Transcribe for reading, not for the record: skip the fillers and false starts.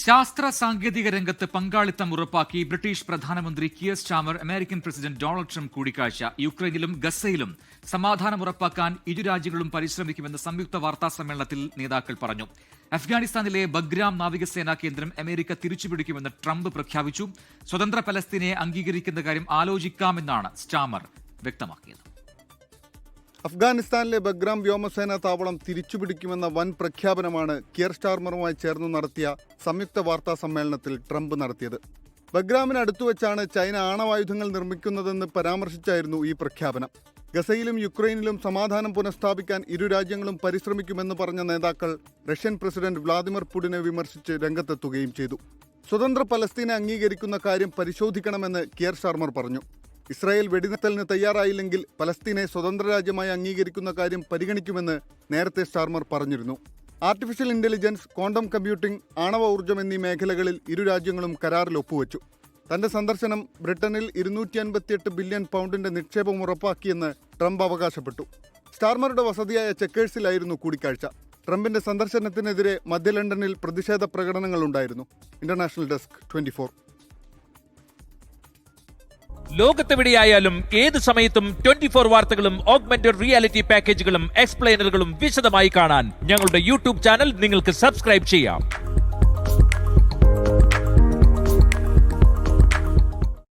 ശാസ്ത്ര സാങ്കേതിക രംഗത്ത് പങ്കാളിത്തം ഉറപ്പാക്കി ബ്രിട്ടീഷ് പ്രധാനമന്ത്രി കിയർ Starmer American president Donald Trump കൂടിക്കാഴ്ച. യുക്രൈനിലും ഗസയിലും സമാധാനം ഉറപ്പാക്കാൻ ഇരു രാജ്യങ്ങളും പരിശ്രമിക്കുമെന്ന് സംയുക്ത വാർത്താ സമ്മേളനത്തിൽ നേതാക്കൾ പറഞ്ഞു. അഫ്ഗാനിസ്ഥാനിലെ ബഗ്രാം നാവികസേനാ കേന്ദ്രം അമേരിക്ക തിരിച്ചുപിടിക്കുമെന്ന് ട്രംപ് പ്രഖ്യാപിച്ചു. സ്വതന്ത്ര പലസ്തീനെ അംഗീകരിക്കുന്ന കാര്യം ആലോചിക്കാമെന്നാണ് സ്റ്റാമർ വ്യക്തമാക്കിയത്. അഫ്ഗാനിസ്ഥാനിലെ ബഗ്രാം വ്യോമസേനാ താവളം തിരിച്ചുപിടിക്കുമെന്ന വൻ പ്രഖ്യാപനമാണ് കിയർ സ്റ്റാർമറുമായി ചേർന്ന് നടത്തിയ സംയുക്ത വാർത്താ സമ്മേളനത്തിൽ ട്രംപ് നടത്തിയത്. ബഗ്രാമിന് അടുത്തുവെച്ചാണ് ചൈന ആണവായുധങ്ങൾ നിർമ്മിക്കുന്നതെന്ന് പരാമർശിച്ചായിരുന്നു ഈ പ്രഖ്യാപനം. ഗസയിലും യുക്രൈനിലും സമാധാനം പുനഃസ്ഥാപിക്കാൻ ഇരു രാജ്യങ്ങളും പരിശ്രമിക്കുമെന്ന് പറഞ്ഞ നേതാക്കൾ റഷ്യൻ പ്രസിഡന്റ് വ്ളാദിമിർ പുടിനെ വിമർശിച്ച് രംഗത്തെത്തുകയും ചെയ്തു. സ്വതന്ത്ര പലസ്തീനെ അംഗീകരിക്കുന്ന കാര്യം പരിശോധിക്കണമെന്ന് കിയർ സ്റ്റാർമർ പറഞ്ഞു. ഇസ്രായേൽ വെടിനിർത്തലിന് തയ്യാറായില്ലെങ്കിൽ പലസ്തീനെ സ്വതന്ത്ര രാജ്യമായി അംഗീകരിക്കുന്ന കാര്യം പരിഗണിക്കുമെന്ന് നേരത്തെ സ്റ്റാർമർ പറഞ്ഞിരുന്നു. ആർട്ടിഫിഷ്യൽ ഇന്റലിജൻസ്, ക്വാണ്ടം കമ്പ്യൂട്ടിംഗ്, ആണവ ഊർജ്ജം എന്നീ മേഖലകളിൽ ഇരു രാജ്യങ്ങളും കരാറിൽ ഒപ്പുവെച്ചു. തന്റെ സന്ദർശനം ബ്രിട്ടനിൽ 258 ബില്യൺ പൗണ്ടിന്റെ നിക്ഷേപം ഉറപ്പാക്കിയെന്ന് ട്രംപ് അവകാശപ്പെട്ടു. സ്റ്റാർമറുടെ വസതിയായ ചെക്കേഴ്സിലായിരുന്നു കൂടിക്കാഴ്ച. ട്രംപിന്റെ സന്ദർശനത്തിനെതിരെ മധ്യ ലണ്ടനിൽ പ്രതിഷേധ പ്രകടനങ്ങളുണ്ടായിരുന്നു. International desk 24. ലോകത്തെവിടെയായാലും ഏത് സമയത്തും 24 വാർത്തകളും ഓഗ്മെന്റഡ് റിയാലിറ്റി പാക്കേജുകളും എക്സ്പ്ലെയിനറുകളും വിശദമായി കാണാൻ ഞങ്ങളുടെ യൂട്യൂബ് ചാനൽ നിങ്ങൾക്ക് സബ്സ്ക്രൈബ് ചെയ്യാം.